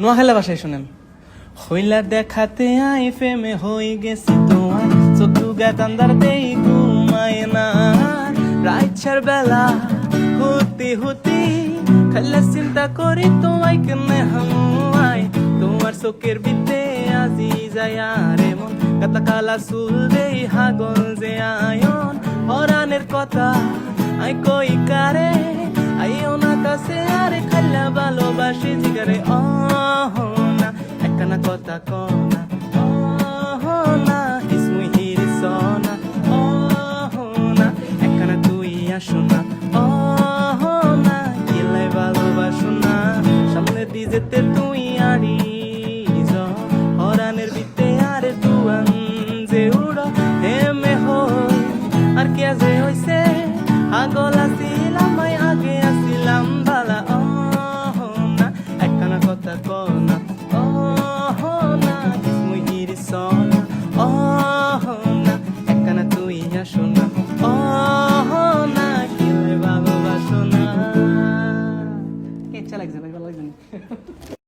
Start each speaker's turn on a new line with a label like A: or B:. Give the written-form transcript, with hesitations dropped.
A: নোয়াখালী ভাষায় শুনেন। হইলা দেখাতে আই ফেমে হই গেছি তোমার, চোখ দুগা তান্দার দেই ঘুমায় না, রাইছার বেলা হতি হতি খাইলা চিন্তা করি তোমায় কেমনে হামুয়াই, তোমার চোখের বিতে আজি যায় রে মন, কাতলা কালা চুল দেই হাগল যে আয়ন, হরানের কথা আই কই কারে, আইও না কাছে আরে খাইলা ভালোবাসি জিগারে না, একখানা কথা কনা না, ইসমুই হিরি সনা না, একখানা তুই আসো না না, গেলাই ভালোবাসো না, সামনে দিয়ে যেতে তুই আড়ি হরানের বিতে আরে তুয়ান যে উড়ো হেমে হই, আর কে যে হইছে আগল আসিলাম আগে আসিলাম বালা না, একখানা কথা কনা না, ইসমুই হিরি সনা না, একখানা তুই আসো না।